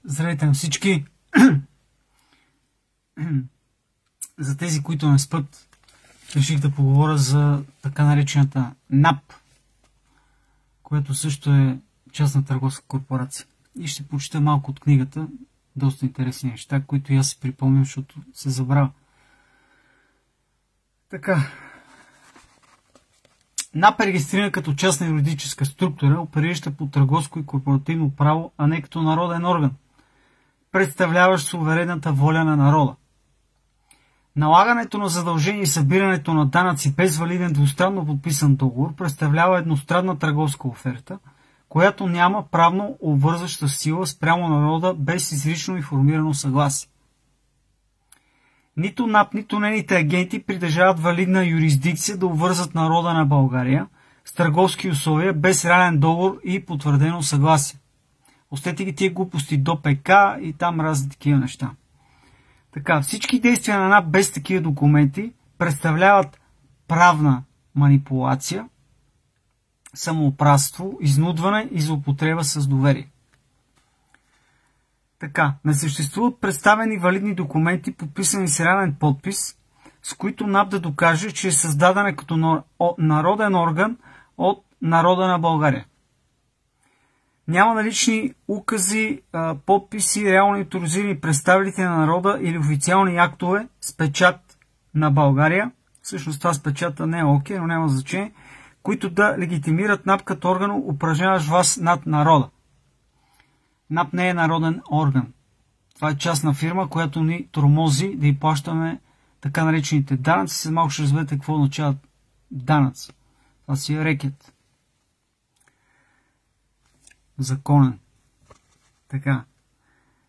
Здравейте на всички! За тези, които не спят, реших да поговоря за така наречената НАП, която също е частна търговска корпорация. И ще прочита малко от книгата, доста интересни неща, които и аз си припомням, защото се забравя. Така. НАП е регистрирана като частна юридическа структура, оперираща по търговско и корпоративно право, а не като народен орган, представляващ суверенната воля на народа. Налагането на задължения и събирането на данъци без валиден двустранно подписан договор представлява едностранна търговска оферта, която няма правно обвързваща сила спрямо народа без изрично информирано съгласие. Нито НАП, нито нейните агенти притежават валидна юрисдикция да обвързат народа на България с търговски условия без реален договор и потвърдено съгласие. Остете ги тия глупости до ПК и там разни такива неща. Така, всички действия на НАП без такива документи представляват правна манипулация, самоуправство, изнудване и злоупотреба с доверие. Така, не съществуват представени валидни документи, подписани с реален подпис, с които НАП да докаже, че е създадена като народен орган от народа на България. Няма налични укази, подписи, реално авторизирани представители на народа или официални актове с печат на България. Всъщност това с печата не е окей, но няма значение, които да легитимират НАП като орган, упражняващ власт над народа. НАП не е народен орган. Това е частна фирма, която ни тормози да й плащаме така наречените данъци. След малко ще разберете какво означават данъци. Това си е рекет. Законен. Така.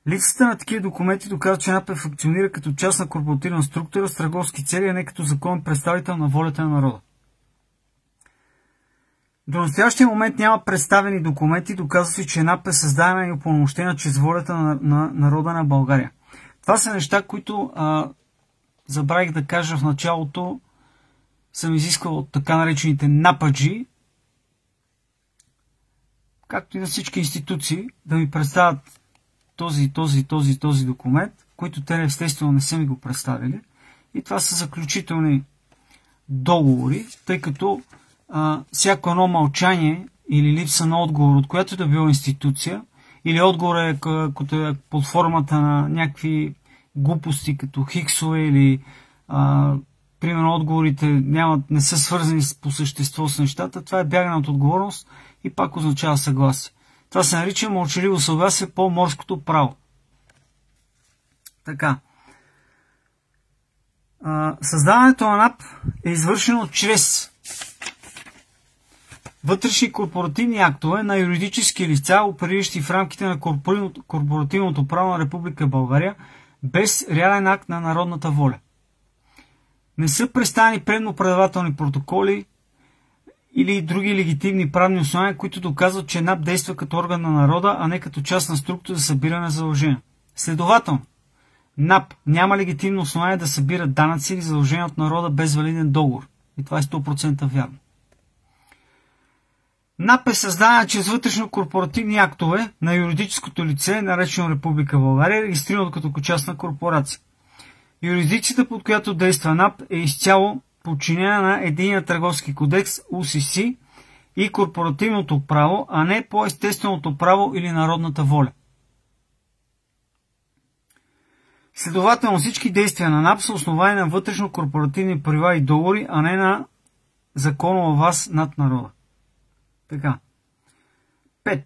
Липсата на такива документи доказва, че НАП функционира като частна корпоративна структура с търговски цели, а не като законен представител на волята на народа. До настоящия момент няма представени документи, доказващи, че НАП е създадена и упълномощена чрез волята на народа на България. Това са неща, които забравих да кажа в началото. Съм изисквал от така наречените НАПаджи, както и на всички институции, да ми представят този документ, които те естествено не са ми го представили. И това са заключителни договори, тъй като всяко едно мълчание или липса на отговор, от която да била институция, или отговор е под формата на някакви глупости, като хиксове или примерно отговорите не са свързани по същество с нещата, това е бягане от отговорност и пак означава съгласие. Това се нарича мълчаливо съгласие по морското право. Така. Създаването на НАП е извършено чрез вътрешни корпоративни актове на юридически лица, опериращи в рамките на корпоративното право на Република България, без реален акт на народната воля. Не са представени предно-предавателни протоколи или други легитимни правни основания, които доказват, че НАП действа като орган на народа, а не като частна структура за събиране на задължения. Следователно, НАП няма легитимно основание да събира данъци или задължения от народа без валиден договор. И това е 100% вярно. НАП е създадена чрез вътрешно-корпоративни актове на юридическото лице, наречено Република България, регистрирано като частна корпорация. Юрисдикцията, под която действа НАП, е изцяло подчинена на Единния търговски кодекс УСС и корпоративното право, а не по естественото право или народната воля. Следователно всички действия на НАП са основани на вътрешно-корпоративни правила и договори, а не на законова власт над народа. Така. 5.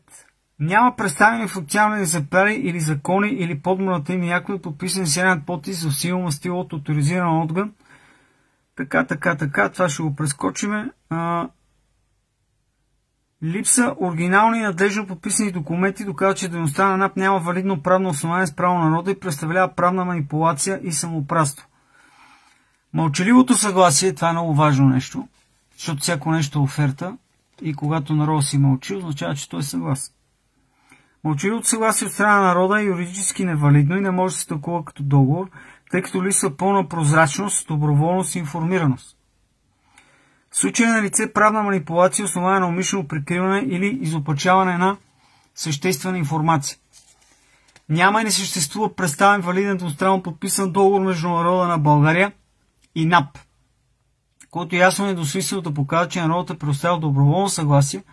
Няма представени в официални екземпляри или закони или поднормативни актове, подписани с еднакъв подпис в силна стил от авторизиран орган. Така. Това ще го прескочиме. Липса оригинални и надлежно подписани документи доказва, че дейността на НАП няма валидно правно основание с право на народа и представлява правна манипулация и самоуправство. Мълчаливото съгласие, това е много важно нещо, защото всяко нещо е оферта и когато народът си мълчи, означава, че той е съгласен. Мълчаливото съгласие от страна на народа е юридически невалидно и не може да се тълкува като договор, тъй като липсва пълна прозрачност, доброволност и информираност. В случай на лице правна манипулация, основана на умишлено прикриване или изопачаване на съществена информация. Няма и не съществува представен валиден двустранно подписан договор между народа на България и НАП, който ясно е недвусмислено да показва, че народът е предоставил доброволно съгласие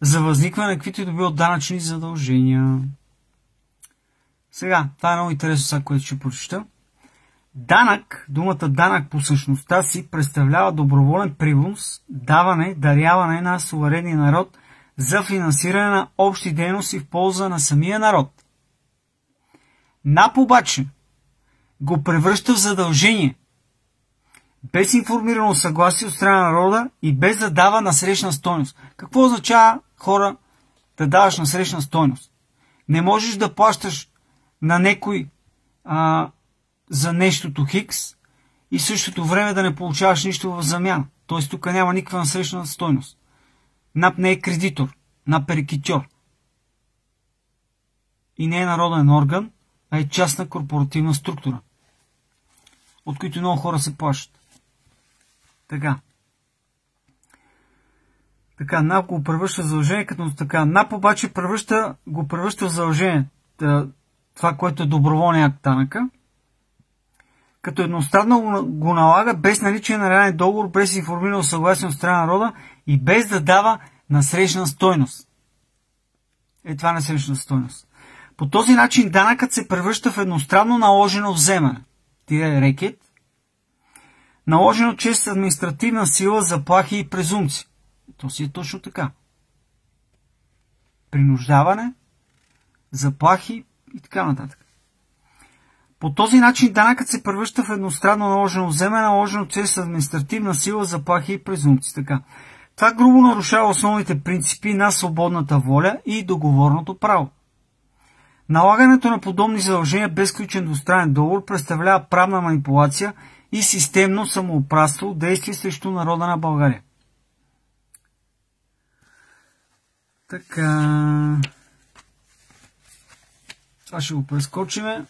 за възникване на каквито и добили данъчни задължения. Сега, това е много интересно, сега, което ще прочета. Данък, думата данък по същността си представлява доброволен принос, даване, даряване на суверенния народ за финансиране на общи дейности в полза на самия народ. НАП обаче го превръща в задължение, без информирано съгласие от страна на народа и без да дава насрещна стойност. Какво означава, хора, да даваш насрещна стойност? Не можеш да плащаш на некой за нещото хикс и в същото време да не получаваш нищо в замяна. Т.е. тук няма никаква насрещна стойност. НАП не е кредитор, НАП е рекетьор. И не е народен орган, а е частна корпоративна структура, от които много хора се плащат. Така, НАП го превръща в задължение, като така. НАП обаче го превръща в задължение, това, което е доброволният акт данъка, като едностранно го налага без наличие на реален договор, без информирано съгласие от страна на народа и без да дава насрещна стойност. Това е насрещна стойност. По този начин данъкът се превръща в едностранно наложено вземане. Тире рекет, наложено чрез административна сила, заплахи и презумпции. То си е точно така. Принуждаване, заплахи и така нататък. По този начин данъкът се превръща в едностранно наложено вземане, наложено чрез административна сила, заплахи и презумпции. Така. Това грубо нарушава основните принципи на свободната воля и договорното право. Налагането на подобни задължения без сключен двустранен договор представлява правна манипулация и системно самоуправство, действие срещу народа на България. Така. Това ще го прескочиме.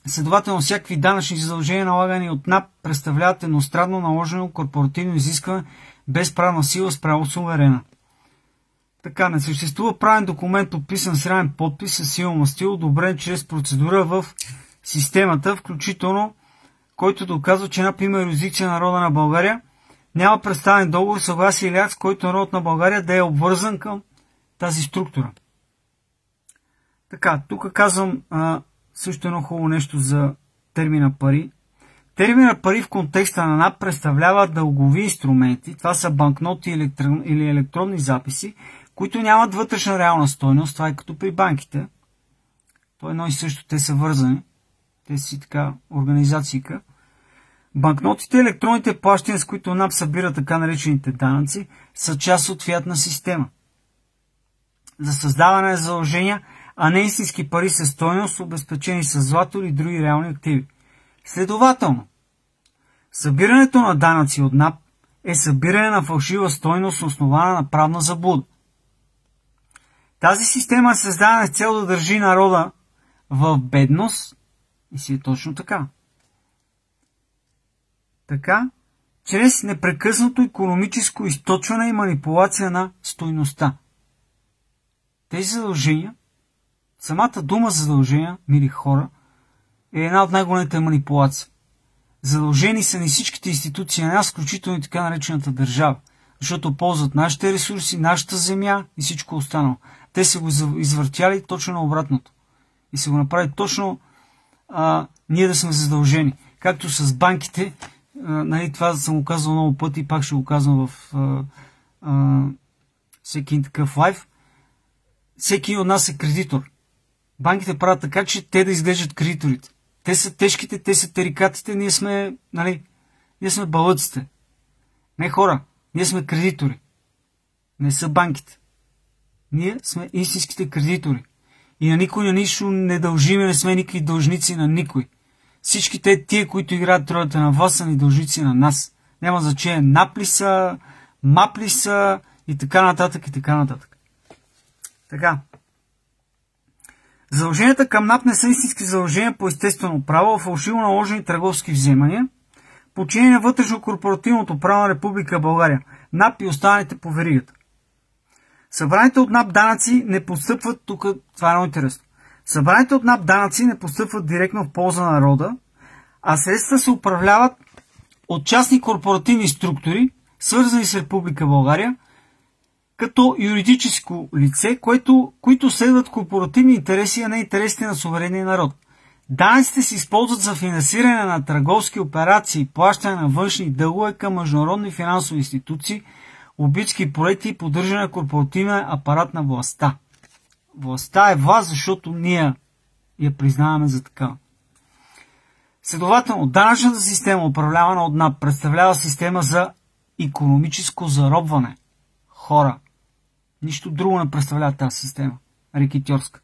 Следователно, всякакви данъчни задължения, налагани от НАП, представляват едностранно наложено корпоративно изискване без правна сила спрямо суверена. Така, не съществува правен документ, подписан с реален подпис със сила мастил, одобрен чрез процедура в системата, включително който доказва, че НАП има юрисдикция на народа на България, няма представен договор, съгласие или акт, с който народ на България да е обвързан към тази структура. Така, тук казвам също едно хубаво нещо за термина пари. Термина пари в контекста на НАП представлява дългови инструменти, това са банкноти или електронни записи, които нямат вътрешна реална стойност, това е като при банките. То е едно и също, те са вързани. Те си така организацийка. Банкнотите и електронните плащания, с които НАП събира така наречените данъци, са част от фиатна система за създаване на задължения, а не истински пари със стойност, обезпечени с злато или други реални активи. Следователно, събирането на данъци от НАП е събиране на фалшива стойност, основана на правна заблуда. Тази система е създадена с цел да държи народа в бедност и си е точно така. Така, чрез непрекъснато икономическо източване и манипулация на стойността. Тези задължения, самата дума задължения, мили хора, е една от най-големите манипулации. Задължени са ни всичките институции на нас, включително и така наречената държава, защото ползват нашите ресурси, нашата земя и всичко останало. Те са го извъртяли точно на обратното. И са го направили точно ние да сме задължени. Както с банките, нали, това съм го казал много пъти и пак ще го казвам в всеки такъв лайф. Всеки от нас е кредитор. Банките правят така, че те да изглеждат кредиторите. Те са тежките, те са терикатите, ние сме балъците. Не хора, ние сме кредитори. Не са банките. Ние сме истинските кредитори. И на никой на нищо не дължиме, не сме никакви дължници на никой. Всички тия, които играят ролята на вас, са ни дължници на нас. Няма значение напли са, мапли са и така нататък и така нататък. Така. Задълженията към НАП не са истински задължения по естествено право, а фалшиво наложени търговски вземания, подчинени на вътрешно-корпоративното право на Република България, НАП и останалите по веригата. Събраните от НАП данъци не постъпват, тук това е много интересно, Събраните от НАП данъци не постъпват директно в полза на народа, а средства се управляват от частни корпоративни структури, свързани с Република България, като юридическо лице, които следват корпоративни интереси, а не интересите на суверенния народ. Данъците се използват за финансиране на търговски операции, плащане на външни дългове към международни финансови институции, лобистки проекти и поддържане на корпоративен апарат на властта. Властта е власт, защото ние я признаваме за такава. Следователно, данъчната система, управлявана от НАП, представлява система за икономическо заробване. Хора. Нищо друго не представлява тази система. Рекетьорска.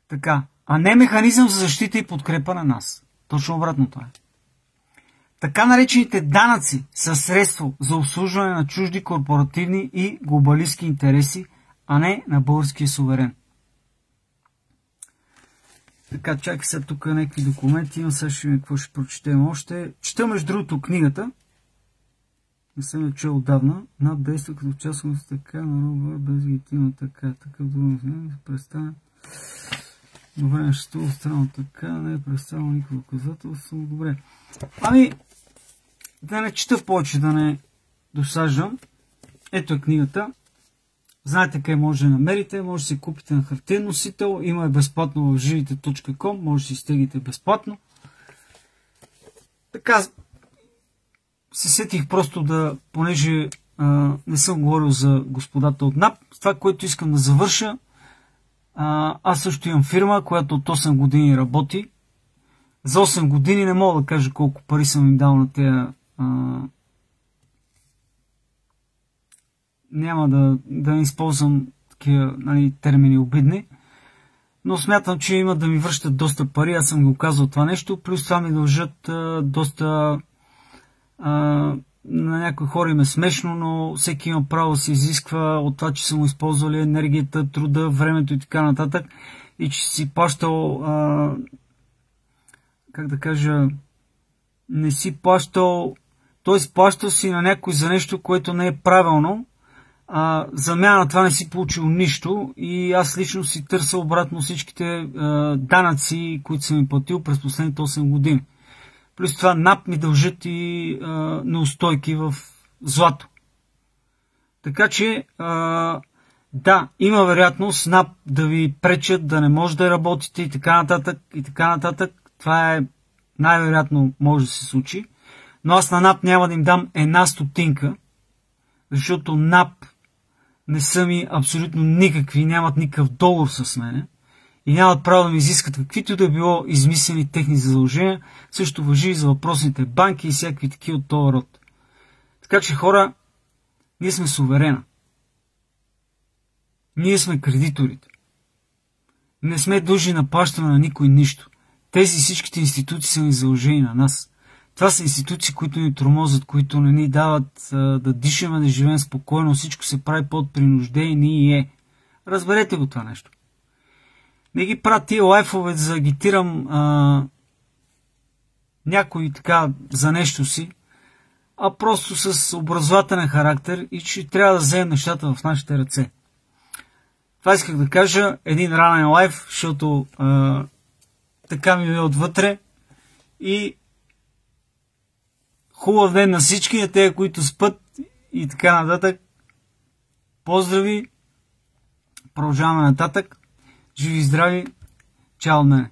Така. А не механизъм за защита и подкрепа на нас. Точно обратното е. Така наречените данъци са средство за обслужване на чужди корпоративни и глобалистски интереси, а не на българския суверен. Така, чакай сега тук някакви документи. Има сега какво ще прочетем още. Чета между другото книгата. Не съм я чел отдавна. НАП действа като частност така, на без легитимна така. Такъв дума представя. Добре, не ще странно така, не е представено никакво доказателство. Добре. Ами, да не чета в повече, да не досаждам. Ето е книгата. Знаете къде може да намерите. Може да си купите на хартиен носител. Има е безплатно в живите.com. Може да си стегите безплатно. Така, се сетих просто да, понеже не съм говорил за господата от НАП, това, което искам да завърша. Аз също имам фирма, която от 8 години работи. За 8 години не мога да кажа колко пари съм им дал на тези. Няма да не използвам такива термини обидни, но смятам, че има да ми връщат доста пари. Аз съм го казал това нещо, плюс това ми дължат доста. На някои хора им е смешно, но всеки има право да се изисква от това, че са му използвали енергията, труда, времето и така нататък, и че си плащал, как да кажа, не си плащал, т.е. плащал си на някой за нещо, което не е правилно, замяна на това не си получил нищо и аз лично си търся обратно всичките данъци, които съм им платил през последните 8 години. Плюс това НАП ми дължат и неустойки в злато. Така че, да, има вероятност НАП да ви пречат, да не може да работите и така нататък, и така нататък. Това е най-вероятно може да се случи. Но аз на НАП няма да им дам една стотинка, защото НАП не са ми абсолютно никакви, нямат никакъв договор с мене. И нямат право да ми изискат каквито да било измислени техни задължения. Също важи и за въпросните банки и всякакви такива от този род. Така че, хора, ние сме суверена. Ние сме кредиторите. Не сме дължни на плащане на никой нищо. Тези всичките институции са ни задължени на нас. Това са институции, които ни тормозят, които не ни дават да дишаме, да живеем спокойно. Всичко се прави под принуждение. Разберете го това нещо. Не ги правя тия лайфове, за да агитирам някой така за нещо си, а просто с образователен характер и че трябва да вземем нещата в нашите ръце. Това исках да кажа, един ранен лайф, защото така ми е отвътре и хубав ден на всички, на тези, които спят и така нататък. Поздрави, продължаваме нататък. Живи и здрави! Чао от мене!